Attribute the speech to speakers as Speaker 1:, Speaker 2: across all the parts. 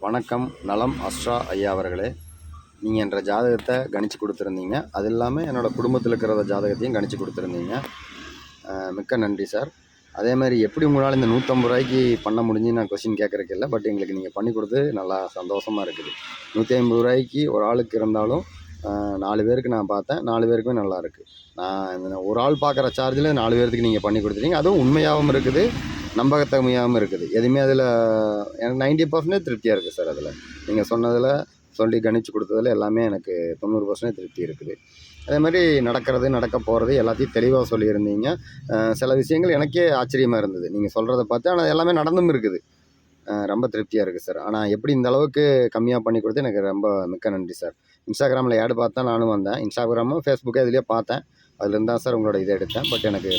Speaker 1: வணக்கம். நலம் அஸ்ட்ரா ஐயா அவர்களே, நீங்கள் என்ற ஜாதகத்தை கணிச்சு கொடுத்துருந்தீங்க. அது இல்லாமல் என்னோடய குடும்பத்தில் இருக்கிற ஜாதகத்தையும் கணிச்சு கொடுத்துருந்தீங்க. மிக்க நன்றி சார். அதே மாதிரி எப்படி உங்களால் இந்த 150 ரூபாய்க்கு பண்ண முடிஞ்சு நான் கொஸ்டின் கேட்குறக்கு இல்லை. பட் எங்களுக்கு நீங்கள் பண்ணி கொடுத்து நல்லா சந்தோஷமாக இருக்குது. 150 ரூபாய்க்கு ஒரு ஆளுக்கு இருந்தாலும் 4 பேருக்கு நான் பார்த்தேன். 4 பேருக்குமே நல்லா இருக்குது. நான் ஒரு ஆள் பார்க்குற சார்ஜில் 4 பேர்த்துக்கு நீங்கள் பண்ணி கொடுத்துட்டீங்க. அதுவும் உண்மையாகவும் இருக்குது, நம்பகத்தன்மையாகவும் இருக்குது. எதுவுமே அதில் எனக்கு 90% திருப்தியாக இருக்குது சார். அதில் நீங்கள் சொன்னதில் சொல்லி கணிச்சு கொடுத்ததில் எல்லாமே எனக்கு 90% திருப்தி இருக்குது. அதே மாதிரி நடக்க போகிறது எல்லாத்தையும் தெளிவாக சொல்லியிருந்தீங்க. சில விஷயங்கள் எனக்கே ஆச்சரியமாக இருந்தது நீங்கள் சொல்கிறத பார்த்து. ஆனால் எல்லாமே நடந்தும் இருக்குது. ரொம்ப திருப்தியாக இருக்குது சார். ஆனால் எப்படி இந்த அளவுக்கு கம்மியாக பண்ணி கொடுத்து எனக்கு ரொம்ப மிக்க நன்றி சார். இன்ஸ்டாகிராமில் ஆட் பார்த்தா நானும் வந்தேன். இன்ஸ்டாகிராமும் ஃபேஸ்புக்கு இதுலேயே பார்த்தேன். அதுலேருந்து தான் சார் உங்களோட இதை எடுத்தேன். பட் எனக்கு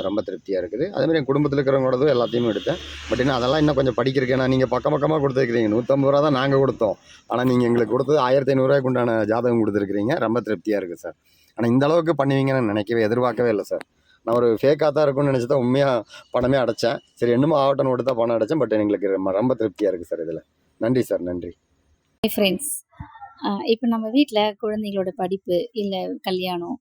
Speaker 1: ரொம்ப திருப்தியாக இருக்குது. அதேமாதிரி என் குடும்பத்தில் இருக்கிறவங்களோடதும் எல்லாத்தையுமே எடுத்தேன். பட் இன்னும் அதெல்லாம் இன்னும் கொஞ்சம் படிக்கிறதுக்கு, ஏன்னா நீங்கள் பக்கமாக கொடுத்துருக்கிறீங்க. 150 ரூபா தான் நாங்கள் கொடுத்தோம். ஆனால் நீங்கள் எங்களுக்கு கொடுத்தது 1500 ரூபாய்க்கு உண்டான ஜாதகம் கொடுத்துருக்கிறீங்க. ரொம்ப திருப்தியாக இருக்குது சார். ஆனால் இந்த அளவுக்கு பண்ணுவீங்கன்னு எதிர்பார்க்கவே இல்லை சார். நான் ஒரு ஃபேக்காக தான் இருக்கும்னு நினச்சி தான் உண்மையாக பணமே அடைச்சேன். சரி என்னமோ ஆகட்டும்னு விட்டு தான் பணம் அடைச்சேன். பட் எங்களுக்கு ரொம்ப திருப்தியாக இருக்குது சார். இதில் நன்றி சார். நன்றி.
Speaker 2: ஃப்ரெண்ட்ஸ், இப்போ நம்ம வீட்டில் குழந்தைங்களோட படிப்பு, இல்லை கல்யாணம்,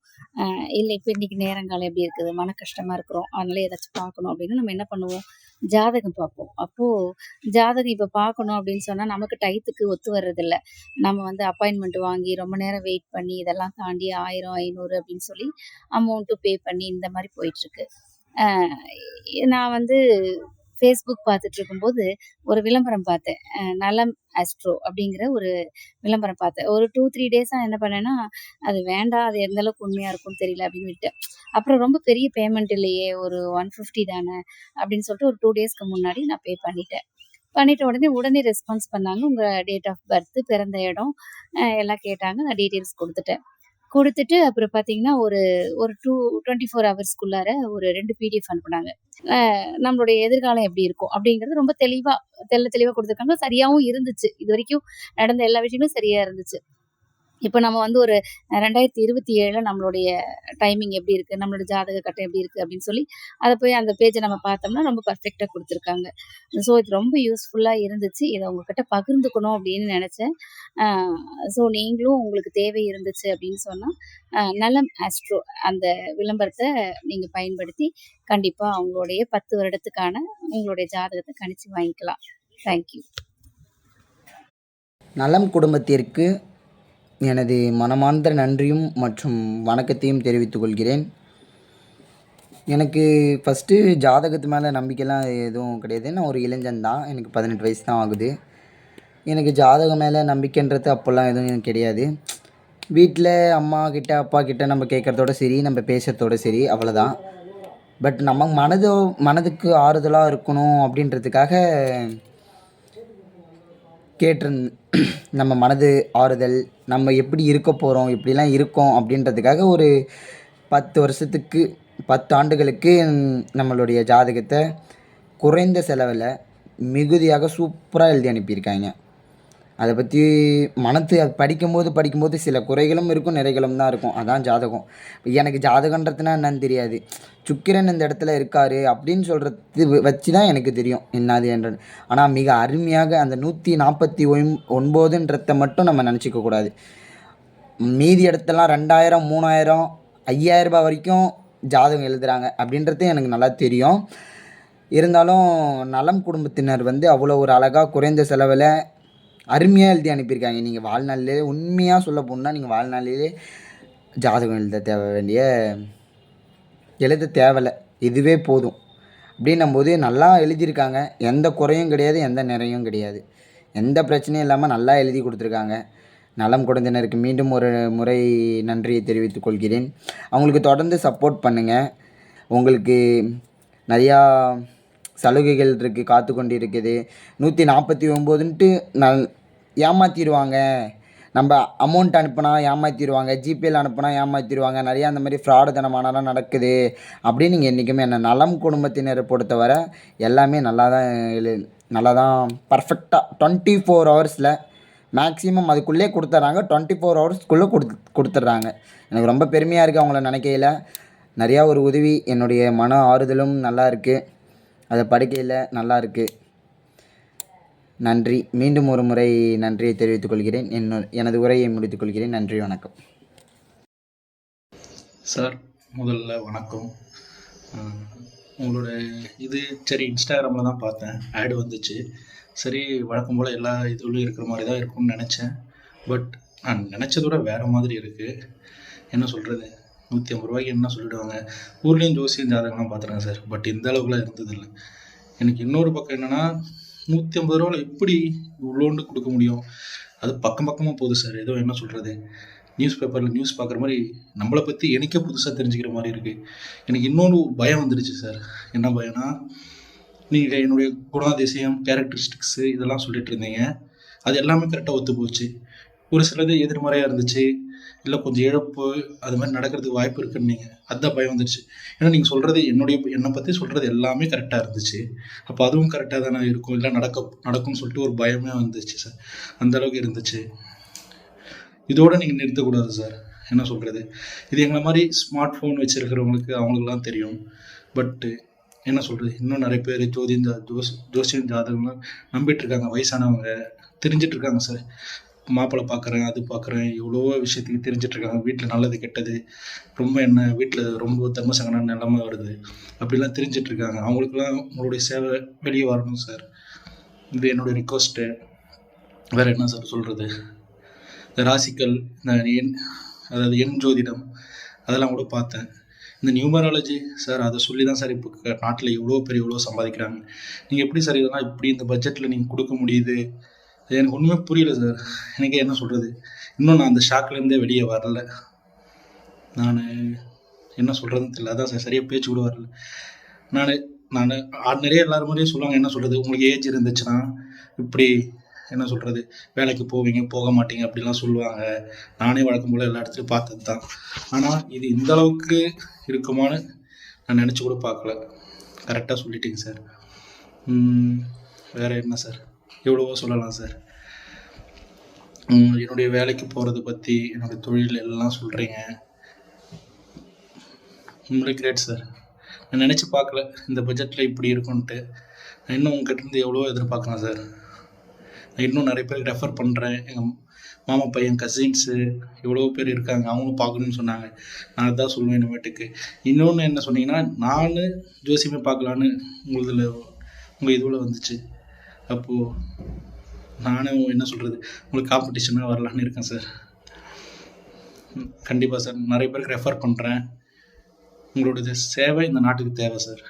Speaker 2: இல்லை இப்போ இன்றைக்கி நேரங்காலம் எப்படி இருக்குது, மன கஷ்டமாக இருக்கிறோம், அதனால ஏதாச்சும் பார்க்கணும் அப்படின்னு நம்ம என்ன பண்ணுவோம், ஜாதகம் பார்ப்போம். அப்போது ஜாதகம் இப்போ பார்க்கணும் அப்படின்னு சொன்னால் நமக்கு டயத்துக்கு ஒத்து வர்றதில்ல. நம்ம வந்து அப்பாயின்மெண்ட் வாங்கி ரொம்ப நேரம் வெயிட் பண்ணி இதெல்லாம் தாண்டி 1000 500 அப்படின்னு சொல்லி அமௌண்ட்டு பே பண்ணி இந்த மாதிரி போயிட்டுருக்கு. நான் வந்து ஃபேஸ்புக் பார்த்துட்டு இருக்கும்போது ஒரு விளம்பரம் பார்த்தேன். நலம் ஆஸ்ட்ரோ அப்படிங்கிற ஒரு விளம்பரம் பார்த்தேன். ஒரு 2-3 டேஸாக என்ன பண்ணேன்னா, அது வேண்டாம், அது எந்த அளவுக்கு உண்மையாக இருக்கும்னு தெரியல அப்படின்னு விட்டேன். அப்புறம் ரொம்ப பெரிய பேமெண்ட் இல்லையே, ஒரு 150 தானே அப்படின்னு சொல்லிட்டு ஒரு 2 டேஸ்க்கு முன்னாடி நான் பே பண்ணிட்டேன். பண்ணிட்ட உடனே ரெஸ்பான்ஸ் பண்ணாங்க. உங்கள் டேட் ஆஃப் பர்த், பிறந்த இடம் எல்லாம் கேட்டாங்க. நான் டீட்டெயில்ஸ் கொடுத்துட்டு அப்புறம் பார்த்தீங்கன்னா, ஒரு ஒரு 24 ஹவர்ஸ்க்குள்ளார ஒரு 2 பிடிஎஃப் அனுப்புனாங்க. நம்மளுடைய எதிர்காலம் எப்படி இருக்கும் அப்படிங்கிறது ரொம்ப தெளிவா கொடுத்துருக்காங்க. சரியாவும் இருந்துச்சு. இதுவரைக்கும் நடந்த எல்லா விஷயங்களும் சரியா இருந்துச்சு. இப்போ நம்ம வந்து ஒரு 2027 நம்மளுடைய டைமிங் எப்படி இருக்குது, நம்மளோட ஜாதக கட்டம் எப்படி இருக்குது அப்படின்னு சொல்லி அதை போய் அந்த பேஜை நம்ம பார்த்தோம்னா ரொம்ப பர்ஃபெக்டாக கொடுத்துருக்காங்க. ஸோ இது ரொம்ப யூஸ்ஃபுல்லாக இருந்துச்சு. இதை உங்ககிட்ட பகிர்ந்துக்கணும் அப்படின்னு நினச்சேன். ஸோ நீங்களும் உங்களுக்கு தேவை இருந்துச்சு அப்படின்னு சொன்னால் நலம் ஆஸ்ட்ரோ அந்த விளம்பரத்தை நீங்கள் பயன்படுத்தி கண்டிப்பாக அவங்களுடைய 10 வருடத்துக்கான உங்களுடைய ஜாதகத்தை கணிச்சு வாங்கிக்கலாம். தேங்க்யூ.
Speaker 3: நலம் குடும்பத்திற்கு எனது மனமார்ந்த நன்றியும் மற்றும் வணக்கத்தையும் தெரிவித்துக் கொள்கிறேன். எனக்கு ஃபஸ்ட்டு ஜாதகத்து மேலே நம்பிக்கைலாம் எதுவும் கிடையாது. நான் ஒரு இளைஞன் தான். எனக்கு 18 வயசு தான் ஆகுது. எனக்கு ஜாதகம் மேலே நம்பிக்கைன்றது அப்போல்லாம் எதுவும் எனக்கு கிடையாது. வீட்டில் அம்மா கிட்ட அப்பா கிட்ட நம்ம கேட்குறதோட சரி, நம்ம பேசுகிறதோட சரி, அவ்வளோதான். பட் நம்ம மனதுக்கு ஆறுதலாக இருக்கணும் அப்படின்றதுக்காக நம்ம மனது ஆறுதல், நம்ம எப்படி இருக்க போகிறோம், எப்படிலாம் இருக்கோம் அப்படின்றதுக்காக ஒரு 10 ஆண்டுகளுக்கு நம்மளுடைய ஜாதகத்தை குறைந்த செலவில் மிகுதியாக சூப்பராக எழுதி அனுப்பியிருக்காங்க. அதை பற்றி படிக்கும்போது சில குறைகளும் இருக்கும், நிறைகளும் தான் இருக்கும். அதான் ஜாதகம். எனக்கு ஜாதகன்றதுனா என்னன்னு தெரியாது. சுக்கிரன் இந்த இடத்துல இருக்கார் அப்படின்னு சொல்கிறது வச்சு தான் எனக்கு தெரியும் என்னது என்றது. ஆனால் மிக அருமையாக அந்த 149ன்றதை மட்டும் நம்ம நினச்சிக்க கூடாது. மீதி இடத்துலாம் 2000 3000 5000 ரூபாய் வரைக்கும் ஜாதகம் எழுதுகிறாங்க அப்படின்றது எனக்கு நல்லா தெரியும். இருந்தாலும் நலம் குடும்பத்தினர் வந்து அவ்வளோ ஒரு அழகாக குறைந்த செலவில் அருமையாக எழுதி அனுப்பியிருக்காங்க. நீங்கள் வாழ்நாளிலே உண்மையாக சொல்ல போனால் நீங்கள் வாழ்நாளிலே ஜாதகம் எழுத தேவையில்லை, இதுவே போதும் அப்படின்னும்போது நல்லா எழுதியிருக்காங்க. எந்த குறையும் கிடையாது, எந்த நிறையும் கிடையாது, எந்த பிரச்சனையும் இல்லாமல் நல்லா எழுதி கொடுத்துருக்காங்க. நலம் குடும்பத்தினருக்கு மீண்டும் ஒரு முறை நன்றியை தெரிவித்துக் கொள்கிறேன். அவங்களுக்கு தொடர்ந்து சப்போர்ட் பண்ணுங்கள். உங்களுக்கு நிறையா சலுகைகள் இருக்குது, காத்து கொண்டு இருக்குது. 149ன்ட்டு ஏமாற்றிடுவாங்க, நம்ம அமௌண்ட் அனுப்புனா ஏமாற்றிடுவாங்க, ஜிபேயில் அனுப்புனா ஏமாற்றிடுவாங்க, நிறையா அந்த மாதிரி ஃப்ராடுத்தனமானலாம் நடக்குது அப்படின்னு நீங்கள் என்றைக்குமே நலம் குடும்பத்தினரை பொறுத்தவரை எல்லாமே நல்லா தான் பர்ஃபெக்டாக 24 ஹவர்ஸில் மேக்ஸிமம் அதுக்குள்ளே கொடுத்துட்றாங்க. 24 ஹவர்ஸ்க்குள்ளே கொடுத்துட்றாங்க. எனக்கு ரொம்ப பெருமையாக இருக்குது அவங்கள நினைக்கையில். நிறையா ஒரு உதவி, என்னுடைய மன ஆறுதலும் நல்லா இருக்குது, அதை படிக்கையில் நல்லா இருக்குது. நன்றி. மீண்டும் ஒரு முறை நன்றியை தெரிவித்துக் கொள்கிறேன். எனது உரையை முடித்துக் கொள்கிறேன். நன்றி, வணக்கம்.
Speaker 4: சார் முதல்ல வணக்கம். உங்களோட இது சரி இன்ஸ்டாகிராமில் தான் பார்த்தேன், ஆடு வந்துச்சு. சரி வழக்கம் போல் எல்லா இதுலையும் இருக்கிற மாதிரி தான் இருக்கும்னு நினச்சேன். பட் நான் நினச்சதோட வேறு மாதிரி இருக்குது. என்ன சொல்கிறது, 150 ரூபாய்க்கு என்ன சொல்லிவிடுவாங்க. ஊர்லேயும் ஜோசியம் ஜாதகம்லாம் பார்த்துருக்கேன் சார், பட் இந்த அளவுக்குலாம் இருந்ததில்லை. எனக்கு இன்னொரு பக்கம் என்னென்னா, 150 ரூபாவில் எப்படி இவ்வளோண்டு கொடுக்க முடியும்? அது பக்கம் பக்கமாக போகுது சார். ஏதோ என்ன சொல்கிறது, நியூஸ் பேப்பரில் நியூஸ் பார்க்குற மாதிரி நம்மளை பற்றி எனக்கே புதுசாக தெரிஞ்சுக்கிற மாதிரி இருக்குது. எனக்கு இன்னொரு பயம் வந்துடுச்சு சார். என்ன பயம்னா, நீங்கள் என்னுடைய குணாதிசயம், கேரக்டரிஸ்டிக்ஸு இதெல்லாம் சொல்லிட்டு இருந்தீங்க. அது எல்லாமே கரெக்டாக ஒத்து போச்சு. ஒரு சிலது எதிர்மறையாக இருந்துச்சு, இல்லை கொஞ்சம் இழப்பு அது மாதிரி நடக்கிறதுக்கு வாய்ப்பு இருக்குன்னு நீங்கள், அதுதான் பயம் வந்துடுச்சு. ஏன்னா நீங்கள் சொல்கிறது என்னை பற்றி சொல்கிறது எல்லாமே கரெக்டாக இருந்துச்சு. அப்போ அதுவும் கரெக்டாக தானே இருக்கும், இல்லை நடக்கும்னு சொல்லிட்டு ஒரு பயமே வந்துச்சு சார். அந்தளவுக்கு இருந்துச்சு. இதோடு நீங்கள் நிறுத்தக்கூடாது சார். என்ன சொல்கிறது, இது எங்களை மாதிரி ஸ்மார்ட் ஃபோன் வச்சுருக்கிறவங்களுக்கு அவங்களுக்குலாம் தெரியும். பட்டு என்ன சொல்கிறது, இன்னும் நிறைய பேர் ஜோசியம் ஜாதகம்லாம் நம்பிட்டுருக்காங்க. வயசானவங்க தெரிஞ்சிட்ருக்காங்க சார். மாப்பிள்ளை பார்க்குறேன், அது பார்க்குறேன், எவ்வளோ விஷயத்துக்கு தெரிஞ்சிட்ருக்காங்க. வீட்டில் நல்லது கெட்டது ரொம்ப வீட்டில் ரொம்ப தர்மசங்கன நிலைமை வருது, அப்படிலாம் தெரிஞ்சிட்ருக்காங்க. அவங்களுக்குலாம் உங்களுடைய சேவை வெளியே வரணும் சார். இது என்னுடைய ரிக்வஸ்ட்டு. வேறு என்ன சார் சொல்கிறது, இந்த ராசிக்கல், அதாவது எண் ஜோதிடம் அதெல்லாம் கூட பார்த்தேன். இந்த நியூமராலஜி சார், அதை சொல்லி தான் சார் இப்போ நாட்டில் எவ்வளோ சம்பாதிக்கிறாங்க. நீங்கள் எப்படி சார் இதெல்லாம் இப்படி இந்த பட்ஜெட்டில் நீங்கள் கொடுக்க முடியுது? எனக்கு ஒன்றுமே புரியல சார். எனக்கே என்ன சொல்கிறது, இன்னும் நான் அந்த ஷாக்லேருந்தே வெளியே வரல. நான் என்ன சொல்கிறதுன்னு தெரியல. அதான் சார் சரியாக பேச்சு கூட வரல. நான் நிறைய எல்லாரும் மாதிரியே சொல்லுவாங்க. என்ன சொல்கிறது, உங்களுக்கு ஏஜ் இருந்துச்சுன்னா இப்படி என்ன சொல்கிறது, வேலைக்கு போவீங்க, போக மாட்டீங்க அப்படிலாம் சொல்லுவாங்க. நானே வழக்கம் போல் எல்லா இடத்துலையும் பார்த்தது தான். ஆனால் இது இந்த அளவுக்கு இருக்குமான்னு நான் நினச்சி கூட பார்க்கல. கரெக்டாக சொல்லிட்டீங்க சார். வேறு என்ன சார், எவ்வளவோ சொல்லலாம் சார். என்னுடைய வேலைக்கு போகிறத பற்றி, என்னுடைய தொழில் எல்லாம் சொல்கிறீங்க. உண்மையிலே கிரேட் சார். நான் நினச்சி பார்க்கல இந்த பட்ஜெட்டில் இப்படி இருக்குன்ட்டு. நான் இன்னும் உங்ககிட்ட எவ்வளோ எதிர்பார்க்கலாம் சார். நான் இன்னும் நிறைய பேருக்கு ரெஃபர் பண்ணுறேன். எங்கள் மாமா பையன், கசின்ஸு எவ்வளோ பேர் இருக்காங்க, அவங்களும் பார்க்கணுன்னு சொன்னாங்க. நான் அதான் சொல்லுவேன் இனிமேட்டுக்கு. இன்னொன்று என்ன சொன்னீங்கன்னா, நான் ஜோசியமே பார்க்கலான்னு உங்கள் இதுவில் வந்துச்சு. அப்போது நானும் என்ன சொல்கிறது, உங்களுக்கு காம்படிஷனாக வரலான்னு இருக்கேன் சார். கண்டிப்பாக சார், நிறைய பேருக்கு ரெஃபர் பண்ணுறேன். உங்களோட சேவை இந்த நாட்டுக்கு தேவை சார்.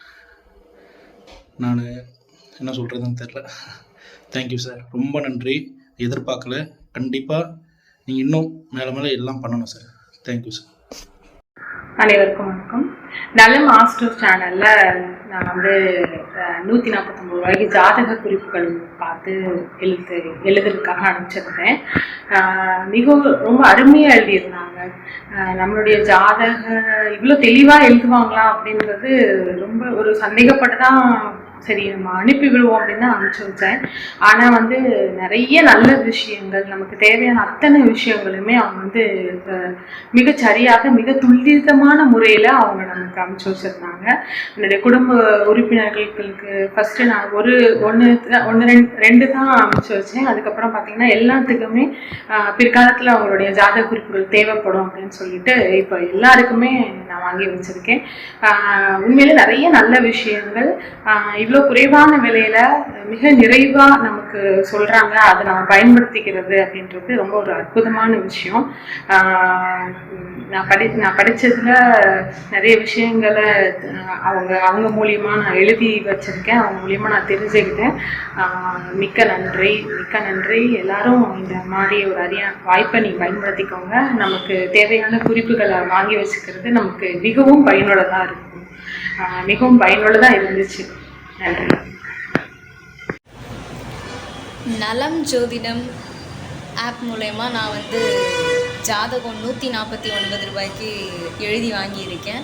Speaker 4: நான் என்ன சொல்கிறதுன்னு தெரில. தேங்க்யூ சார், ரொம்ப நன்றி. எதிர்பார்க்கல. கண்டிப்பாக நீங்கள் இன்னும் மேலே எல்லாம் பண்ணணும் சார். Thank you sir.
Speaker 5: அனைவருக்கும் வணக்கம். நலம் ஆஸ்ட்ரோ சேனலில் நான் 149 ரூபாய்க்கு ஜாதக குறிப்புகள் பார்த்து எழுதுறதுக்காக அனுப்பிச்சிருந்தேன். மிகவும் ரொம்ப அருமையாக எழுதியிருந்தாங்க. நம்மளுடைய ஜாதக இவ்வளோ தெளிவாக எழுதுவாங்களா அப்படின்றது ரொம்ப ஒரு சந்தேகப்பட்டு தான் சரி நம்ம அனுப்பி விடுவோம் அப்படின்னு தான் அனுப்பிச்சி வச்சேன். ஆனால் நிறைய நல்ல விஷயங்கள், நமக்கு தேவையான அத்தனை விஷயங்களுமே அவங்க மிகச்சரியாக மிக துல்லிதமான முறையில் அவங்க நமக்கு அனுப்பிச்சி வச்சுருந்தாங்க. என்னுடைய குடும்ப உறுப்பினர்களுக்கு ஃபஸ்ட்டு நான் ரெண்டு தான் அனுப்பிச்சி வச்சேன். அதுக்கப்புறம் பார்த்திங்கன்னா எல்லாத்துக்குமே பிற்காலத்தில் அவங்களுடைய ஜாதக குறிப்புகள் தேவைப்படும் அப்படின்னு சொல்லிட்டு இப்போ எல்லாருக்குமே நான் வாங்கி வச்சுருக்கேன். உண்மையிலே நிறைய நல்ல விஷயங்கள் இவ்வளோ குறைவான விலையில் மிக நிறைவாக நமக்கு சொல்கிறாங்க. அதை நம்ம பயன்படுத்திக்கிறது அப்படின்றது ரொம்ப ஒரு அற்புதமான விஷயம். நான் படித்ததில் நிறைய விஷயங்களை அவங்க மூலியமாக நான் எழுதி வச்சுருக்கேன். அவங்க மூலியமாக நான் தெரிஞ்சுக்கிட்டேன். மிக்க நன்றி. எல்லாரும் இந்த மாதிரி ஒரு வாய்ப்பை நீங்கள் பயன்படுத்திக்கோங்க. நமக்கு தேவையான குறிப்புகளை வாங்கி வச்சுக்கிறது நமக்கு மிகவும் பயனுள்ளதாக இருக்கும். மிகவும் பயனுள்ளதாக இருந்துச்சு. நன்றி.
Speaker 6: நலம் ஜோதிடம் ஆப் மூலயமா நான் ஜாதகம் 149 ரூபாய்க்கு எழுதி வாங்கியிருக்கேன்.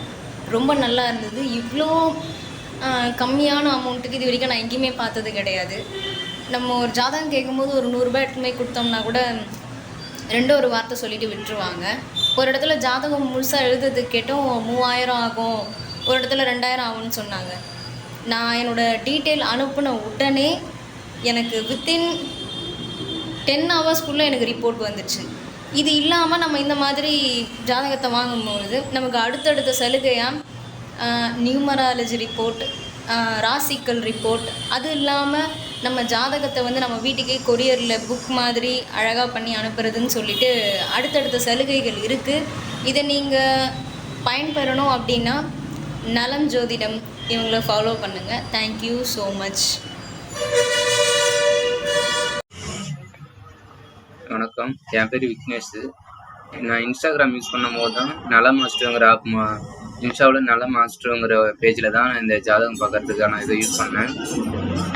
Speaker 6: ரொம்ப நல்லா இருந்தது. இவ்வளோ கம்மியான அமௌண்ட்டுக்கு இது வரைக்கும் நான் எங்கேயுமே பார்த்தது கிடையாது. நம்ம ஒரு ஜாதகம் கேட்கும்போது ஒரு 100 ரூபாய் எடுத்துமே கொடுத்தோம்னா கூட ஒரு வார்த்தை சொல்லிட்டு விட்டுருவாங்க. ஒரு இடத்துல ஜாதகம் முழுசாக எழுதுறதுக்கு கேட்டோம் 3000 ஆகும், ஒரு இடத்துல 2000 ஆகும்னு சொன்னாங்க. நான் என்னோடய டீட்டெயில் அனுப்பின உடனே எனக்கு வித்தின் 10 ஹவர்ஸ்க்குள்ளே எனக்கு ரிப்போர்ட் வந்துச்சு. இது இல்லாமல் நம்ம இந்த மாதிரி ஜாதகத்தை வாங்கும்பொழுது நமக்கு அடுத்தடுத்த சலுகையாக நியூமராலஜி ரிப்போர்ட், ராசிக்கல் ரிப்போர்ட், அது இல்லாமல் நம்ம ஜாதகத்தை வந்து நம்ம வீட்டுக்கே கொரியரில் புக் மாதிரி அழகாக பண்ணி அனுப்புறதுன்னு சொல்லிட்டு அடுத்தடுத்த சலுகைகள் இருக்குது. இதை நீங்கள் பயன்பெறணும் அப்படின்னா நலம் ஜோதிடம் இவங்கள ஃபாலோ பண்ணுங்கள். Thank you so much.
Speaker 7: வணக்கம், என் பேர் விக்னேஷ். நான் இன்ஸ்டாகிராம் யூஸ் பண்ணும் போது தான் நலம் மாஸ்டருங்கிற ஆப் இன்ஸ்டாவில் நலம் மாஸ்டருங்கிற பேஜில் தான் இந்த ஜாதகம் பார்க்கறதுக்கான இதை யூஸ் பண்ணேன்.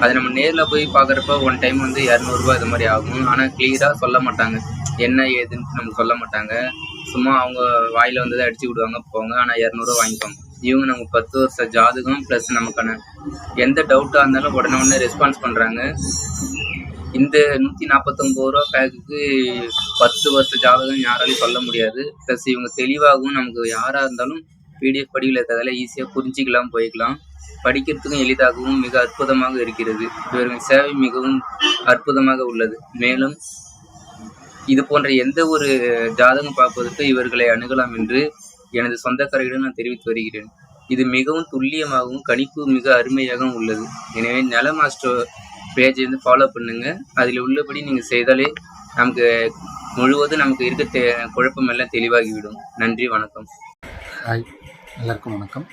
Speaker 7: அது நம்ம நேரில் போய் பார்க்குறப்ப ஒன் டைம் வந்து 200 இது மாதிரி ஆகும். ஆனால் கிளியராக சொல்ல மாட்டாங்க, என்ன ஏதுன்னு நமக்கு சொல்ல மாட்டாங்க. சும்மா அவங்க வாயில் வந்ததை அடித்து விடுவாங்க, போங்க. ஆனால் 200 வாங்கிப்பாங்க. இவங்க நமக்கு 10 வருஷ ஜாதகம் ப்ளஸ் நமக்கான எந்த டவுட்டாக இருந்தாலும் உடனே ரெஸ்பான்ஸ் பண்ணுறாங்க. இந்த 149 ரூபா பேக்குக்கு 10 வருஷ ஜாதகம் யாராலையும் சொல்ல முடியாது. ப்ளஸ் இவங்க தெளிவாகவும் நமக்கு யாராக இருந்தாலும் பிடிஎஃப் படிவில் இருக்கிறதால ஈஸியாக புரிஞ்சிக்கலாம், போய்க்கலாம். படிக்கிறதுக்கும் எளிதாகவும் மிக அற்புதமாக இருக்கிறது. இவர்கள் சேவை மிகவும் அற்புதமாக உள்ளது. மேலும் இது போன்ற எந்த ஒரு ஜாதகம் பார்ப்பதற்கு இவர்களை அணுகலாம் என்று எனது சொந்தக்காரர்களிடம் நான் தெரிவித்து வருகிறேன். இது மிகவும் துல்லியமாகவும் கணிப்பு மிக அருமையாகவும் உள்ளது. எனவே நல மாஸ்டர் பேஜை வந்து ஃபாலோ பண்ணுங்கள். அதில் உள்ளபடி நீங்கள் செய்தாலே நமக்கு முழுவதும் நமக்கு இருக்க குழப்பமெல்லாம் தெளிவாகிவிடும். நன்றி, வணக்கம்.
Speaker 8: ஹாய், எல்லாருக்கும் வணக்கம்.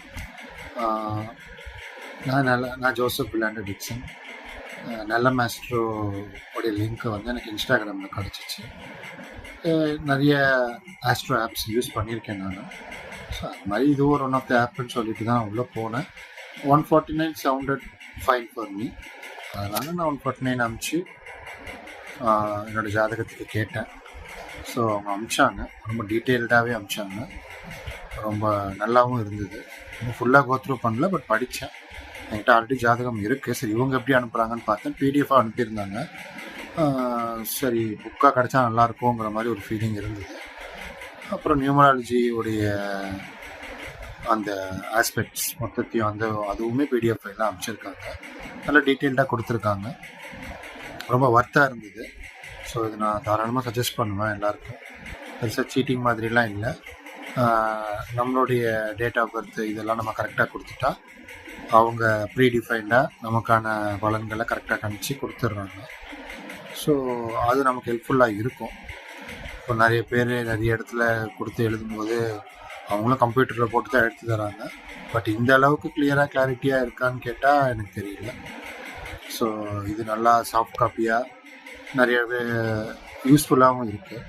Speaker 8: நான் ஜோசப் விளாண்டு டிக்சன். நல்ல மாஸ்ட்ரோடைய லிங்க்கு வந்து எனக்கு இன்ஸ்டாகிராமில் கிடச்சிச்சு. நிறைய ஆஸ்ட்ரோ ஆப்ஸ் யூஸ் பண்ணியிருக்கேன் நான். ஸோ அது மாதிரி இது ஒரு ஒன் ஆஃப் த ஆப்னு சொல்லிட்டு தான் உள்ளே போனேன். 149 சவுண்டட் ஃபைன் ஃபார் மீ. அதனால் நான் 149 அனுப்பிச்சு என்னோடய ஜாதகத்துக்கு கேட்டேன். ஸோ அவங்க அனுப்பிச்சாங்க, ரொம்ப டீட்டெயில்டாகவே அனுப்பிச்சாங்க. ரொம்ப நல்லாவும் இருந்தது. ஃபுல்லாக கோத்ரூ பண்ணல, பட் படித்தேன். என்கிட்ட ஆல்ரெடி ஜாதகம் இருக்குது. சரி, இவங்க எப்படி அனுப்புகிறாங்கன்னு பார்த்தேன். பிடிஎஃபாக அனுப்பியிருந்தாங்க. சரி, புக்காக கிடச்சா நல்லாயிருக்குங்கிற மாதிரி ஒரு ஃபீலிங் இருந்தது. அப்புறம் நியூமராலஜியோடைய அந்த ஆஸ்பெக்ட்ஸ் மொத்தத்தையும் அதுவுமே பிடிஎஃப் ஃபைலாக அனுப்பிச்சிருக்காங்க. நல்லா டீட்டெயில்டாக கொடுத்துருக்காங்க. ரொம்ப ஒர்த்தாக இருந்தது. ஸோ இது நான் தாராளமாக சஜஸ்ட் பண்ணுவேன் எல்லாருக்கும். பெருசாக சீட்டிங் மாதிரிலாம் இல்லை. நம்மளுடைய டேட் ஆஃப் பர்த் இதெல்லாம் நம்ம கரெக்டாக கொடுத்துட்டா அவங்க ப்ரீடிஃபைண்டாக நமக்கான பலன்களை கரெக்டாக கணிச்சு கொடுத்துட்றாங்க. ஸோ அது நமக்கு ஹெல்ப்ஃபுல்லாக இருக்கும். இப்போ நிறைய பேர் நிறைய இடத்துல கொடுத்து எழுதும்போது அவங்களும் கம்ப்யூட்டரில் போட்டு தான் எடுத்து தராங்க. பட் இந்த அளவுக்கு கிளியராக இருக்கான்னு கேட்டால் எனக்கு தெரியல. ஸோ இது நல்லா சாஃப்ட் காப்பியாக நிறையவே யூஸ்ஃபுல்லாகவும் இருக்குது.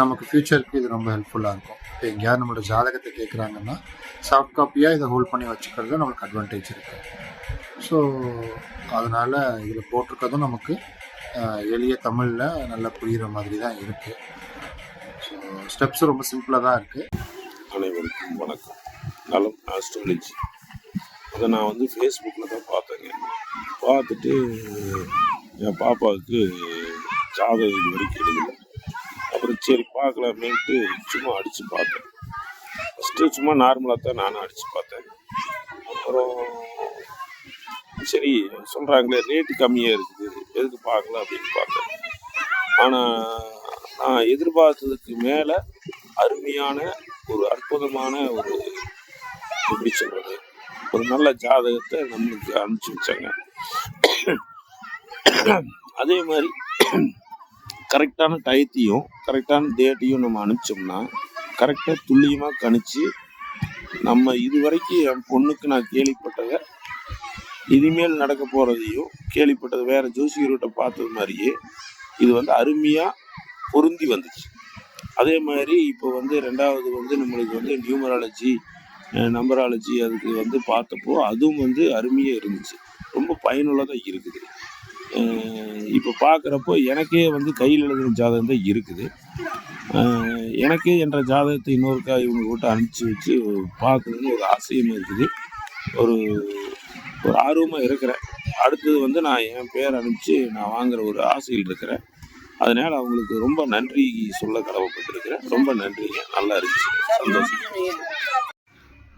Speaker 8: நமக்கு ஃப்யூச்சருக்கு இது ரொம்ப ஹெல்ப்ஃபுல்லாக இருக்கும். இப்போ எங்கேயாவது நம்மளோட ஜாதகத்தை கேட்குறாங்கன்னா சாஃப்ட் காப்பியாக இதை ஹோல்ட் பண்ணி வச்சுக்கிறது நம்மளுக்கு அட்வான்டேஜ் இருக்குது. ஸோ அதனால் இதில் போட்டிருக்கிறதும் நமக்கு எளிய தமிழில் நல்லா புரிகிற மாதிரி தான் இருக்குது. ஸோ ஸ்டெப்ஸும் ரொம்ப சிம்பிளாக தான் இருக்குது.
Speaker 9: அனைவருக்கும் வணக்கம். நலம் ஆஸ்ட்ராலஜி அதை நான் வந்து ஃபேஸ்புக்கில் தான் பார்த்தேங்க. பார்த்துட்டு என் பாப்பாவுக்கு ஜாதகம் இது வரைக்கும் எழுதலை. அப்புறம் சரி பார்க்கலாமேன்ட்டு சும்மா அடித்து பார்த்தேன். ஃபஸ்ட்டு சும்மா நார்மலாக தான் நானும் அடித்து பார்த்தேன். அப்புறம் சரி சொல்கிறாங்களே ரேட்டு கம்மியாக இருக்குது, எதுக்கு பார்க்கலாம் அப்படின்னு பார்த்தேன். ஆனால் நான் எதிர்பார்த்ததுக்கு மேலே அருமையான ஒரு அற்புதமான ஒரு எப்படி சொல்கிறது ஒரு நல்ல ஜாதகத்தை நம்மளுக்கு அனுப்பிச்சி வச்சாங்க. அதே மாதிரி கரெக்டான டயத்தையும் கரெக்டான டேட்டையும் நம்ம அனுப்பிச்சோம்னா கரெக்டாக துல்லியமாக கணிச்சு நம்ம இது வரைக்கும் என் பொண்ணுக்கு நான் கேள்விப்பட்டதை இனிமேல் நடக்க போகிறதையும் கேள்விப்பட்டது வேறு ஜோசியர்கிட்ட பார்த்தது மாதிரியே இது வந்து அருமையாக பொருந்தி வந்துச்சு. அதே மாதிரி இப்போ வந்து ரெண்டாவது வந்து நம்மளுக்கு வந்து நியூமராலஜி நம்பராலஜி அதுக்கு வந்து பார்த்தப்போ அதுவும் வந்து அருமையாக இருந்துச்சு, ரொம்ப பயனுள்ளதாக இருக்குது. இப்போ பார்க்குறப்போ எனக்கே வந்து கையில் எழுதுன ஜாதகம் தான் இருக்குது. எனக்கே என்ற ஜாதகத்தை இன்னொருக்கா இவங்க கூட்ட அனுப்பிச்சி வச்சு பார்க்கணுன்னு ஒரு ஆசையும் இருக்குது, ஒரு ஆர்வமாக இருக்கிறேன். அடுத்தது வந்து நான் என் பேர் அனுப்பிச்சு நான் வாங்குகிற ஒரு ஆசையில் இருக்கிறேன். அதனால் அவங்களுக்கு ரொம்ப நன்றி சொல்ல கடமைப்பட்டிருக்கிறேன். ரொம்ப நன்றிங்க, நல்லா இருந்துச்சு, சந்தோஷம்.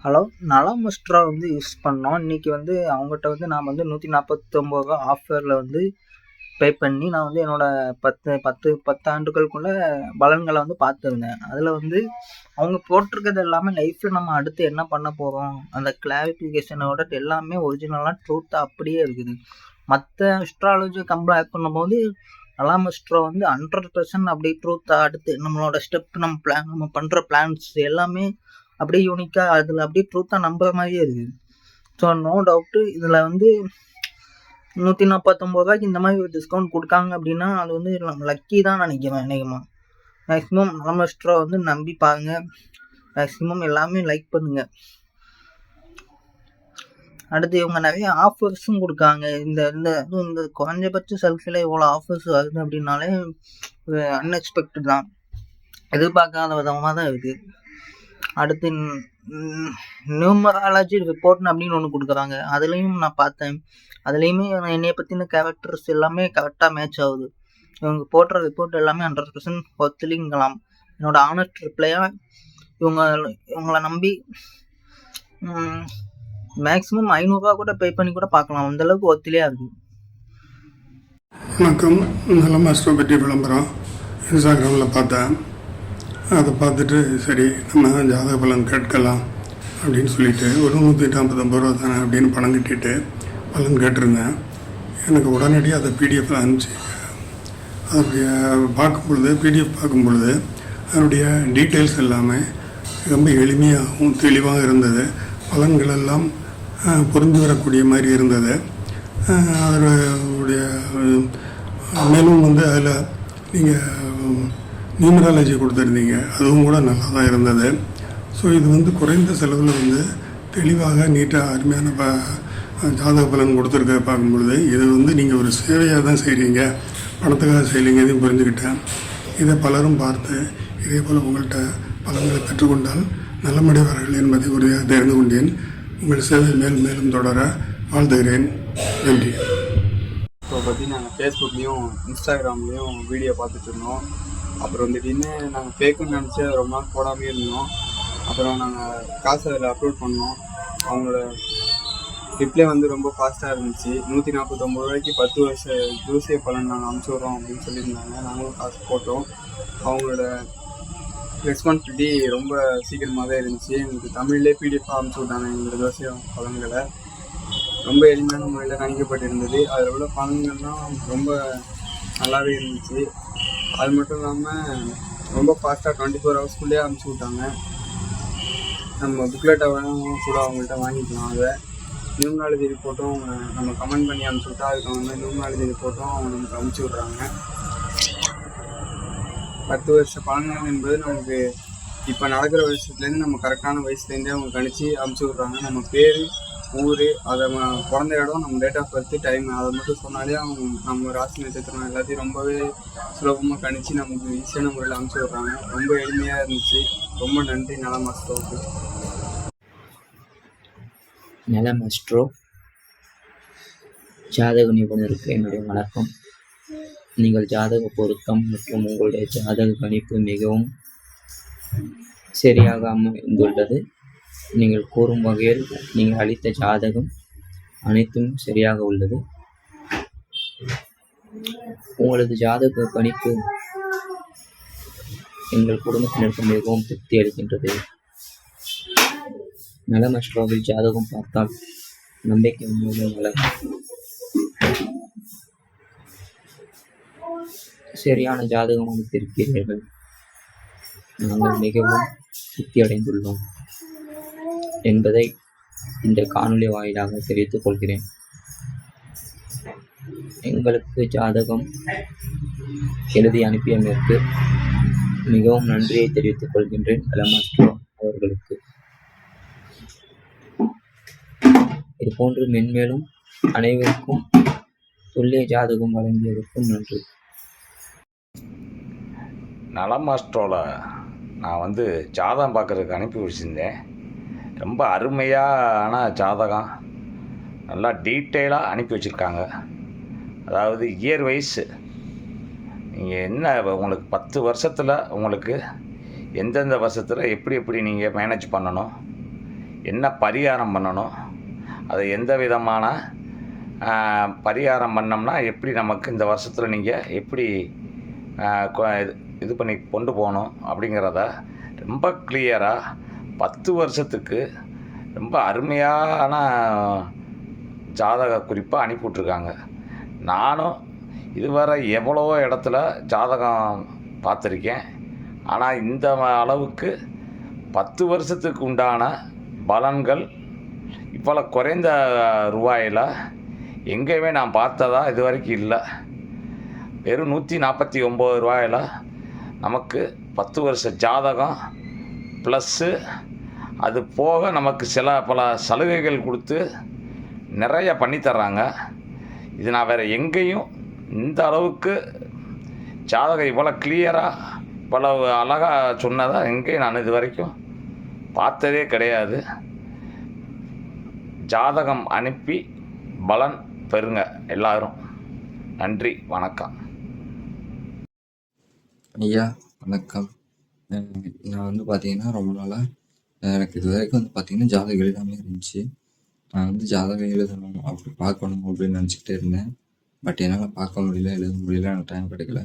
Speaker 10: ஹலோ, நலம் மாஸ்டரா வந்து யூஸ் பண்ணோம். இன்றைக்கி வந்து அவங்ககிட்ட வந்து நான் வந்து 149 ரூபா ஆஃபரில் வந்து பே பண்ணி நான் வந்து என்னோடய 10 ஆண்டுகளுக்குள்ள பலன்களை வந்து பார்த்துருந்தேன். அதில் வந்து அவங்க போட்டிருக்கிறது எல்லாமே லைஃப்பில் நம்ம அடுத்து என்ன பண்ண போகிறோம், அந்த கிளாரிஃபிகேஷனோட எல்லாமே ஒரிஜினலாக ட்ரூத்தாக அப்படியே இருக்குது. மற்ற அஸ்ட்ராலஜி கம்பேர் பண்ணும்போது நலாம் அஸ்ட்ரோ வந்து 100% அப்படியே ட்ரூத்தாக அடுத்து நம்மளோட ஸ்டெப் நம்ம பண்ணுற பிளான்ஸ் எல்லாமே அப்படியே யூனிக்காக அதில் அப்படியே ட்ரூத்தாக நம்புற மாதிரியே இருக்குது. ஸோ நோ டவுட்டு இதில் வந்து 149 ரூபாய்க்கு இந்த மாதிரி ஒரு டிஸ்கவுண்ட் கொடுக்காங்க அப்படின்னா அது வந்து நம்ம லக்கி தான் நினைக்கிறேன். அநேகமாக மேக்ஸிமம் நலம் அஸ்ட்ரோ வந்து நம்பி பாருங்கள். மேக்ஸிமம் எல்லாமே லைக் பண்ணுங்கள். அடுத்து இவங்க நிறைய ஆஃபர்ஸும் கொடுக்காங்க. இந்த இந்த இந்த குறைஞ்சபட்ச செல்ஃபியில் இவ்வளோ ஆஃபர்ஸ் வருது அப்படின்னாலே அன்எக்ஸ்பெக்டட் தான், எதிர்பார்க்காத விதமாக தான் இருக்குது. அடுத்து நியூமராலஜி ரிப்போர்ட்னு அப்படின்னு ஒன்று கொடுக்குறாங்க. அதுலேயும் நான் பார்த்தேன். அதுலேயுமே என்னைய பற்றின கேரக்டர்ஸ் எல்லாமே கரெக்டாக மேட்ச் ஆகுது. இவங்க போடுற ரிப்போர்ட் எல்லாமே 100% ஒத்துலிங்கலாம். என்னோடய ஆனஸ்ட் ரிப்ளையாக இவங்களை நம்பி மேக்ஸிமம் 500 ரூபா கூட பே பண்ணி கூட பார்க்கலாம். அந்தளவுக்கு ஒத்துலையாக இருக்குது.
Speaker 11: வணக்கம். நலம் அஸ்ட்ரோ பற்றி விளம்பரம் இன்ஸ்டாகிராமில் பார்த்தேன். அதை பார்த்துட்டு சரி நம்ம ஜாதக பலன் கேட்கலாம் அப்படின்னு சொல்லிட்டு ஒரு 149 ரூபா தானே அப்படின்னு பணம் கட்டிட்டு பலன் கேட்டிருந்தேன். எனக்கு உடனடியாக அதை பிடிஎஃப்பில் அனுப்பிச்சு அதனுடைய பிடிஎஃப் பார்க்கும் பொழுது அதனுடைய டீட்டெயில்ஸ் எல்லாமே ரொம்ப எளிமையாகவும் தெளிவாக இருந்தது. பலன்கள் எல்லாம் பொருந்தி வரக்கூடிய மாதிரி இருந்தது. அதனுடைய மேலும் வந்து அதில் நீங்கள் நியூமராலஜி கொடுத்துருந்தீங்க, அதுவும் கூட நல்லா தான் இருந்தது. ஸோ இது வந்து குறைந்த செலவில் வந்து தெளிவாக நீட்டாக அருமையான ஜாதக பலன் கொடுத்துருக்க பார்க்கும்பொழுது இது வந்து நீங்கள் ஒரு சேவையாக தான் செய்கிறீங்க, பணத்துக்காக செய்யலைங்க, இதையும் புரிஞ்சுக்கிட்டேன். இதை பலரும் பார்த்து இதே போல் உங்கள்கிட்ட பலன்களை பெற்றுக்கொண்டால் நலமடைவார்கள் என்பதை உறுதியாக தெரிந்து கொண்டேன். உங்கள் சேவை மேலும் மேலும் தொடர வாழ்த்துகிறேன். நன்றி.
Speaker 12: இப்போ பற்றி நாங்கள் ஃபேஸ்புக்லேயும் இன்ஸ்டாகிராம்லேயும் வீடியோ பார்த்துட்டு இருந்தோம். அப்புறம் திடீர்னு நாங்கள் ஃபேக்குன்னு நினச்சி ரொம்ப நாள் போடாமே இருந்தோம். அப்புறம் நாங்கள் காசு அதில் அப்லோட் பண்ணோம். அவங்களோட ரிப்ளை வந்து ரொம்ப ஃபாஸ்ட்டாக இருந்துச்சு. 149 ரூபாய்க்கு 10 வருஷ ஜோசிய பலன் நாங்கள் அனுப்பிச்சி விட்றோம் அப்படின்னு சொல்லியிருந்தாங்க. நாங்களும் காசு போட்டோம். அவங்களோட ரெஸ்பான்சிபிலிட்டி ரொம்ப சீக்கிரமாகவே இருந்துச்சு. எங்களுக்கு தமிழ்லேயே பிடிஎஃப் அனுப்பிச்சி விட்டாங்க எங்களோட ஜோசிய பலன்களை. ரொம்ப எளிமையான முறையில் கணிக்கப்பட்டிருந்தது. அதில் உள்ள பலன்கள்லாம் ரொம்ப நல்லாவே இருந்துச்சு. அது மட்டும் இல்லாமல் ரொம்ப ஃபாஸ்ட்டாக 24 ஹவர்ஸ்க்குள்ளேயே அனுப்பிச்சி விட்டாங்க. நம்ம புக்லெட்டை வேணும் கூட அவங்கள்ட்ட வாங்கிக்கலாம். அதை நியூமராலஜி ரிப்போர்ட்டும் நம்ம கமெண்ட் பண்ணி அனுப்பிச்சி விட்டா அதுக்கு வந்து நியூமராலஜி ரிப்போர்ட்டும் அவங்க நமக்கு அனுப்பிச்சி விட்றாங்க. 10 வருஷ பலன்கள் என்பது நமக்கு இப்போ நடக்கிற வயசுலேருந்து நம்ம கரெக்டான வயசுலேருந்தே அவங்க கணிச்சு அனுப்பிச்சி விட்றாங்க. நம்ம பேர், ஊர், அதை பிறந்த இடம், நம்ம டேட் ஆஃப் பர்த், டைம், அதை மட்டும் சொன்னாலே அவங்க நம்ம ராசி நட்சத்திரம் எல்லாத்தையும் ரொம்பவே சுலபமாக கணிச்சு நமக்கு ஈஸியான முறையில் அனுப்பிச்சி விட்றாங்க. ரொம்ப எளிமையாக இருந்துச்சு. ரொம்ப நன்றி நலம் அஸ்ட்ரோவுக்கு.
Speaker 7: நலம் அஸ்ட்ரோ ஜாதக நிபுணருக்கு என்னுடைய வணக்கம். நீங்கள் ஜாதக பொருத்தம் மற்றும் உங்களுடைய ஜாதக கணிப்பு மிகவும் சரியாக அமைந்துள்ளது. நீங்கள் கூறும் வகையில் நீங்கள் அளித்த ஜாதகம் அனைத்தும் சரியாக உள்ளது. உங்களது ஜாதக கணிப்பு எங்கள் குடும்பத்தினருக்கு மிகவும் திருப்தி அளிக்கின்றது. நலம் அஸ்ட்ரோவில் ஜாதகம் பார்த்தால் நம்பிக்கை மூலம் வளரும். சரியான ஜாதகம் அளித்திருக்கிறீர்கள். நாங்கள் மிகவும் திருப்தி அடைந்துள்ளோம் என்பதை இந்த காணொளி வாயிலாக தெரிவித்துக் கொள்கிறேன். எங்களுக்கு ஜாதகம் எழுதி அனுப்பியமைக்கு மிகவும் நன்றியை தெரிவித்துக் கொள்கின்றேன் நலம் அஸ்ட்ரோ அவர்களுக்கு. இதுபோன்று மென்மேலும் அனைவருக்கும் துல்லிய ஜாதகம் வழங்கியதற்கும் நன்றி.
Speaker 13: நலம் அஸ்ட்ரோவில் நான் வந்து ஜாதகம் பார்க்குறதுக்கு அனுப்பி வச்சுருந்தேன். ரொம்ப அருமையான ஜாதகம், நல்லா டீட்டெயிலாக அனுப்பி வச்சுருக்காங்க. அதாவது இயர் வைஸ் நீங்கள் என்ன உங்களுக்கு 10 வருஷத்தில் உங்களுக்கு எந்தெந்த வருஷத்தில் எப்படி நீங்கள் மேனேஜ் பண்ணணும், என்ன பரிகாரம் பண்ணணும், அதை எந்த விதமான பரிகாரம் பண்ணோம்னா எப்படி நமக்கு இந்த வருஷத்தில் நீங்கள் எப்படி இது பண்ணி கொண்டு போகணும் அப்படிங்கிறத ரொம்ப கிளியராக 10 வருஷத்துக்கு ரொம்ப அருமையான ஜாதக குறிப்பாக அனுப்பிவிட்ருக்காங்க. நானும் இதுவரை எவ்வளவோ இடத்துல ஜாதகம் பார்த்துருக்கேன். ஆனால் இந்த அளவுக்கு 10 வருஷத்துக்கு உண்டான பலன்கள் இவ்வளோ குறைந்த ரூபாயில் எங்கேயுமே நான் பார்த்ததா இது வரைக்கும் இல்லை. வெறும் 149 ரூபாயில் நமக்கு 10 வருஷ ஜாதகம் ப்ளஸ்ஸு அது போக நமக்கு பல சலுகைகள் கொடுத்து நிறைய பண்ணித்தர்றாங்க. இது நான் வேறு எங்கேயும் இந்த அளவுக்கு ஜாதகம் இவ்வளோ கிளியராக இவ்வளவு அழகாக சொன்னதாக எங்கேயும் நான் இது வரைக்கும் பார்த்ததே கிடையாது. ஜாதகம் அனுப்பி பலன் பெறுங்க எல்லாரும். நன்றி, வணக்கம்.
Speaker 14: ஐயா வணக்கம். நான் வந்து பார்த்தீங்கன்னா ரொம்ப நாளாக எனக்கு இது வரைக்கும் வந்து பார்த்தீங்கன்னா ஜாதகம் எழுதாமே இருந்துச்சு. நான் வந்து ஜாதகம் எழுதணும் அப்படி பார்க்கணும் அப்படின்னு நினச்சிக்கிட்டே இருந்தேன். பட் என்னால் பார்க்க முடியல, எழுத முடியல, எனக்கு டைம் கிடைக்கல.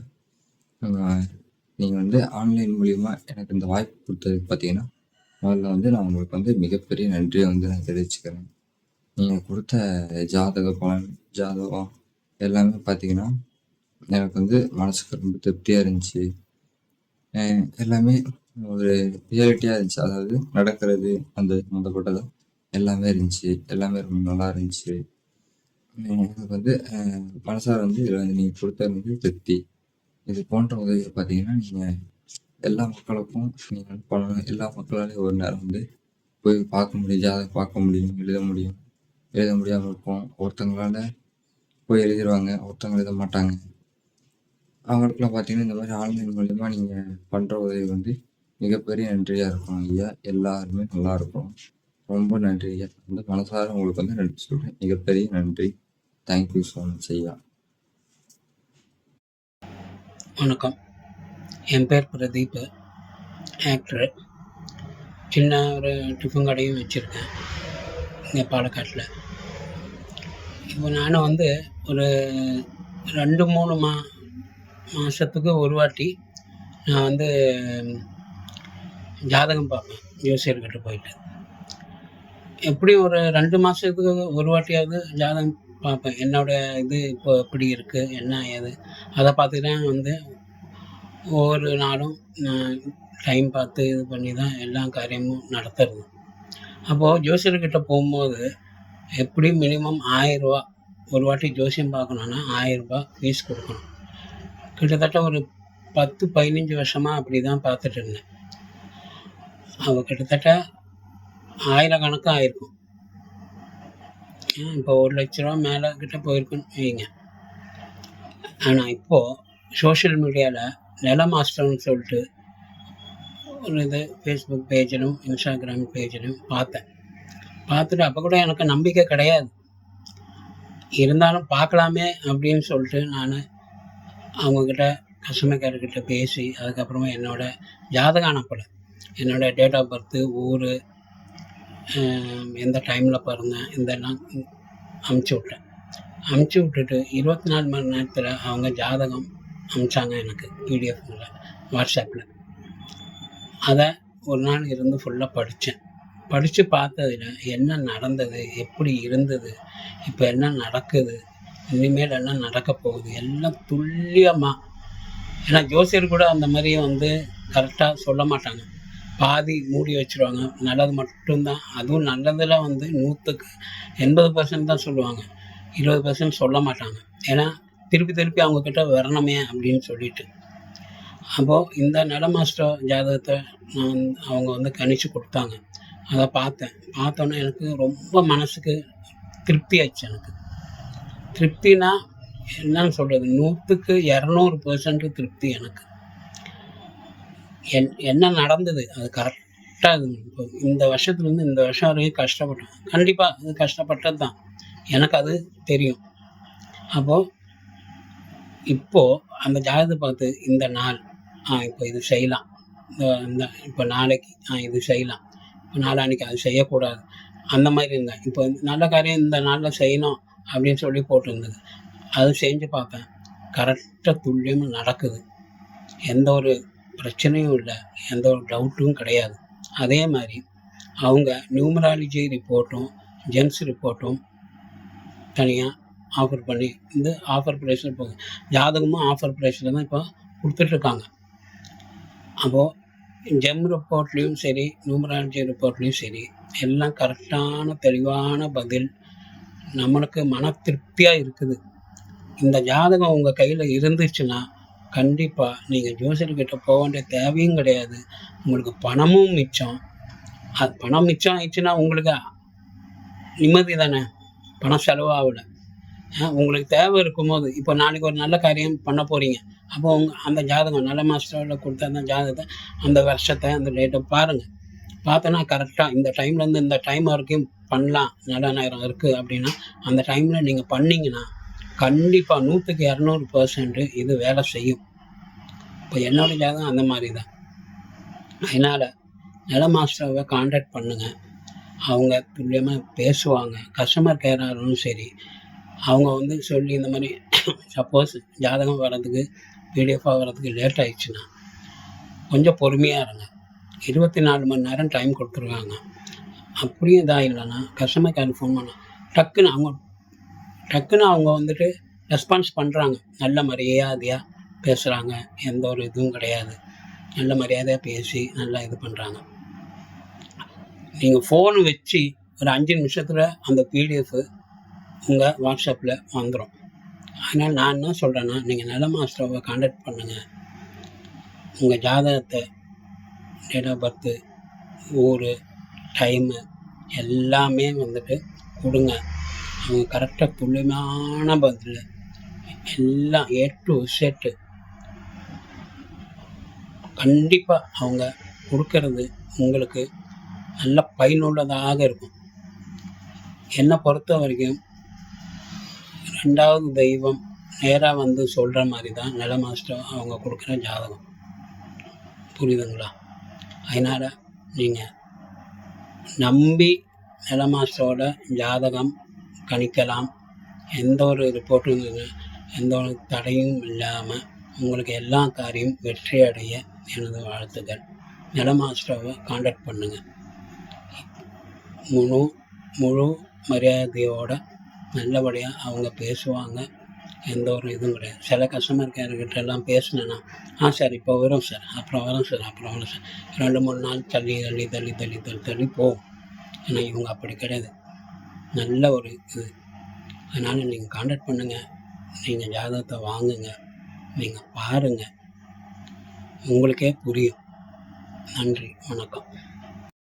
Speaker 14: நீங்கள் வந்து ஆன்லைன் மூலிமா எனக்கு இந்த வாய்ப்பு கொடுத்ததுக்கு பார்த்தீங்கன்னா முதல்ல வந்து நான் உங்களுக்கு வந்து மிகப்பெரிய நன்றியை வந்து நான் தெரிவிச்சுக்கிறேன். நீங்கள் கொடுத்த ஜாதக பலன், ஜாதகம் எல்லாமே பார்த்தீங்கன்னா எனக்கு வந்து மனசுக்கு ரொம்ப திருப்தியாக இருந்துச்சு. எல்லாமே ஒரு ரியாலிட்டியாக இருந்துச்சு. அதாவது நடக்கிறது அந்த சம்மந்தப்பட்டது எல்லாமே இருந்துச்சு. எல்லாமே ரொம்ப நல்லா இருந்துச்சு. எனக்கு வந்து மனசார வந்து இதில் வந்து நீங்கள் கொடுத்தது வந்து திருப்தி. இது போன்ற உதவிகள் பார்த்தீங்கன்னா நீங்கள் எல்லா மக்களுக்கும் நீங்கள் பண்ணணும். எல்லா மக்களாலையும் ஒரு நேரம் வந்து போய் பார்க்க முடியும், ஜாதகம் பார்க்க முடியும், எழுத முடியும். எழுத முடியாமல் இருக்கும். ஒருத்தங்களால் போய் எழுதிடுவாங்க, ஒருத்தவங்க எழுத மாட்டாங்க. அவங்களுக்குலாம் பார்த்தீங்கன்னா இந்த மாதிரி ஆன்லைன் மூலிமா நீங்கள் பண்ணுற உதவி வந்து மிகப்பெரிய நன்றியாக இருக்கும் ஐயா. எல்லாருமே நல்லா இருக்கும். ரொம்ப நன்றி ஐயா. வந்து மனசார உங்களுக்கு வந்து நன்றி சொல்கிறேன். மிகப்பெரிய நன்றி. தேங்க்யூ ஸோ மச் ஐயா.
Speaker 15: வணக்கம். என் பேர் பிரதீப், ஆக்டரு. சின்ன ஒரு டிஃபன் கடையும் வச்சுருக்கேன் இங்கே பாலக்காட்டில். இப்போ நானும் வந்து ஒரு 2-3 மாதத்துக்கு ஒரு வாட்டி நான் வந்து ஜாதகம் பார்ப்பேன் ஜோசியர்கிட்ட போயிட்டு. எப்படியும் ஒரு 2 மாதத்துக்கு ஒரு வாட்டியாவது ஜாதகம் பார்ப்பேன். என்னோடய இது இப்போ எப்படி இருக்குது, என்ன ஏது, அதை பார்த்து தான் வந்து ஒவ்வொரு நாளும் நான் டைம் பார்த்து இது பண்ணி தான் எல்லா காரியமும் நடத்துறது. அப்போது ஜோசியர்கிட்ட போகும்போது எப்படியும் மினிமம் 1000 ரூபா ஒரு வாட்டி ஜோசியம் பார்க்கணுன்னா 1000 ரூபா ஃபீஸ் கொடுக்கணும். கிட்டத்தட்ட ஒரு 10-15 வருஷமாக அப்படி தான் பார்த்துட்டு இருந்தேன். அவள் கிட்டத்தட்ட 1000 கணக்காக ஆயிருக்கும். இப்போ 1 லட்ச ரூபா மேலே கிட்ட போயிருக்குன்னு வைங்க. ஆனால் இப்போது சோஷியல் மீடியாவில் நில மாஸ்டர்னு சொல்லிட்டு ஒரு இது ஃபேஸ்புக் பேஜிலும் இன்ஸ்டாகிராம் பேஜிலும் பார்த்துட்டு அப்போ கூட எனக்கு நம்பிக்கை கிடையாது. இருந்தாலும் பார்க்கலாமே அப்படின்னு சொல்லிட்டு நான் அவங்கக்கிட்ட கஸ்டமர் கேர்கிட்ட பேசி அதுக்கப்புறமா என்னோடய ஜாதகம் அனுப்பலை. என்னோடய டேட் ஆஃப் பர்த்து, ஊர், எந்த டைமில் பிறந்தேன், இதெல்லாம் அமுச்சு விட்டுட்டு 24 மணி நேரத்தில் அவங்க ஜாதகம் அனுப்பிச்சாங்க எனக்கு பிடிஎஃப்ல வாட்ஸ்அப்பில். அதை ஒரு நாள் இருந்து ஃபுல்லாக படித்து பார்த்ததில் என்ன நடந்தது, எப்படி இருந்தது, இப்போ என்ன நடக்குது, இனிமேல் என்ன நடக்க போகுது எல்லாம் துல்லியமாக. ஏன்னா ஜோசியர் கூட அந்த மாதிரி வந்து கரெக்டாக சொல்ல மாட்டாங்க. பாதி மூடி வச்சுருவாங்க, நல்லது மட்டும்தான். அதுவும் நல்லதில் வந்து 100க்கு 80% தான் சொல்லுவாங்க, 20% சொல்ல மாட்டாங்க. ஏன்னா திருப்பி அவங்கக்கிட்ட வரணுமே அப்படின்னு சொல்லிட்டு. அப்போது இந்த நில மாஸ்டர் ஜாதகத்தை அவங்க வந்து கணிச்சு கொடுத்தாங்க. அதை பார்த்தோன்னே எனக்கு ரொம்ப மனசுக்கு திருப்தி ஆச்சு. எனக்கு திருப்தினா என்னன்னு சொல்கிறது, 100க்கு 200% திருப்தி எனக்கு. என்ன நடந்தது அது கரெக்டாக இது. இப்போ இந்த வருஷத்துலேருந்து இந்த வருஷம் வரைக்கும் கஷ்டப்பட்டோம். கண்டிப்பாக அது கஷ்டப்பட்டது தான், எனக்கு அது தெரியும். அப்போது இப்போது அந்த ஜாதகத்தை பார்த்து இந்த நாள் இப்போ இது செய்யலாம், இந்த இப்போ நாளைக்கு இது செய்யலாம், இப்போ நாளான்னைக்கு அது செய்யக்கூடாது, அந்த மாதிரி இருந்தேன். இப்போ நல்ல காரியம் இந்த நாளில் செய்யணும் அப்படின்னு சொல்லி போட்டிருந்தது. அது செஞ்சு பார்த்தேன். கரெக்டாக துல்லியமாக நடக்குது. எந்த ஒரு பிரச்சனையும் இல்லை, எந்த ஒரு டவுட்டும் கிடையாது. அதே மாதிரி அவங்க நியூமராலஜி ரிப்போர்ட்டும் ஜென்ஸ் ரிப்போர்ட்டும் தனியாக ஆஃபர் பண்ணி இந்த ஆஃபர் ப்ரைஸில் போகுது. ஜாதகமும் ஆஃபர் ப்ரைஸில் தான் இப்போ கொடுத்துட்ருக்காங்க. அப்போது ஜெம் ரிப்போர்ட்லேயும் சரி, நியூமராலஜி ரிப்போர்ட்லேயும் சரி, எல்லாம் கரெக்டான தெளிவான பதில் நம்மளுக்கு மன திருப்தியாக இருக்குது. இந்த ஜாதகம் உங்கள் கையில் இருந்துச்சுன்னா கண்டிப்பாக நீங்கள் ஜோசியர்கிட்ட போக வேண்டிய தேவையும் கிடையாது. உங்களுக்கு பணமும் மிச்சம். அது பணம் மிச்சம் ஆயிடுச்சுன்னா உங்களுக்கு நிம்மதி தானே, பணம் செலவாகல. உங்களுக்கு தேவை இருக்கும்போது இப்போ நாளைக்கு ஒரு நல்ல காரியம் பண்ண போகிறீங்க. அப்போ அந்த ஜாதகம் நல்ல மாஸ்டரில் கொடுத்த அந்த ஜாதகத்தை, அந்த வருஷத்தை, அந்த டேட்டை பாருங்கள். பார்த்தோன்னா கரெக்டாக இந்த டைம்லேருந்து இந்த டைம் வரைக்கும் பண்ணலாம், நல்ல நேரம் இருக்குது அப்படின்னா அந்த டைமில் நீங்கள் பண்ணிங்கன்னா கண்டிப்பாக 100க்கு 200% இது வேலை செய்யும். இப்போ என்னோடய ஜாதகம் அந்த மாதிரி தான். அதனால் நில மாஸ்டரை கான்டாக்ட் பண்ணுங்கள். அவங்க துல்லியமாக பேசுவாங்க. கஸ்டமர் கேராக இருந்தாலும் சரி, அவங்க சொல்லி இந்த மாதிரி சப்போஸ் ஜாதகம் வர்றதுக்கு பிடிஎஃபாக வர்றதுக்கு லேட் ஆகிடுச்சுன்னா கொஞ்சம் பொறுமையாக இருங்க. 24 மணி நேரம் டைம் கொடுத்துருக்காங்க. அப்படியும் இதாக இல்லைன்னா கஸ்டமர் கேர் ஃபோன் பண்ண டக்குன்னு அவங்க ரெஸ்பான்ஸ் பண்ணுறாங்க. நல்ல மரியாதையாக பேசுகிறாங்க, எந்த ஒரு இதுவும் கிடையாது. நல்ல மரியாதையாக பேசி நல்லா இது பண்ணுறாங்க. நீங்கள் ஃபோன் வச்சு ஒரு 5 நிமிஷத்தில் அந்த பிடிஎஃப் உங்கள் வாட்ஸ்அப்பில் வந்துடும். அதனால் நான் என்ன சொல்கிறேன்னா, நீங்கள் நல்ல மாஸ்டரை கான்டாக்ட் பண்ணுங்கள். உங்கள் ஜாதகத்தை, டேட் ஆஃப் பர்த்து, ஊர், டைமு எல்லாமே கொடுங்க. அவங்க கரெக்டாக துல்லியமான பதில் எல்லாம் A to Z கண்டிப்பாக அவங்க கொடுக்கறது உங்களுக்கு நல்ல பயனுள்ளதாக இருக்கும். என்னை பொறுத்த வரைக்கும் 2வது தெய்வம் நேராக சொல்கிற மாதிரி தான் நில மாஸ்டர் அவங்க கொடுக்குற ஜாதகம். புரியுதுங்களா? அதனால் நீங்கள் நம்பி நில மாஸ்டரோட ஜாதகம் கணிக்கலாம். எந்த ஒரு ரிப்போர்ட்டும் எந்த ஒரு தடையும் இல்லாமல் உங்களுக்கு எல்லா காரியம் வெற்றி அடைய எனது வாழ்த்துக்கள். நில மாஸ்டரை கான்டாக்ட் பண்ணுங்கள். முழு மரியாதையோட நல்லபடியாக அவங்க பேசுவாங்க. எந்த ஒரு இதுவும் கிடையாது. சில கஸ்டமர் கேர்கிட்ட எல்லாம் பேசினேன்னா, சார் இப்போ வரும் சார், அப்புறம் வரும் சார், அப்புறம் வரும் சார், 2-3 நாள் தள்ளி போகும். ஆனால் இவங்க அப்படி கிடையாது. நல்ல ஒரு இது. அதனால் நீங்கள் கான்டாக்ட் பண்ணுங்கள். நீங்கள் ஜாதகத்தை வாங்குங்க. நீங்கள் பாருங்கள், உங்களுக்கே புரியும். நன்றி, வணக்கம்.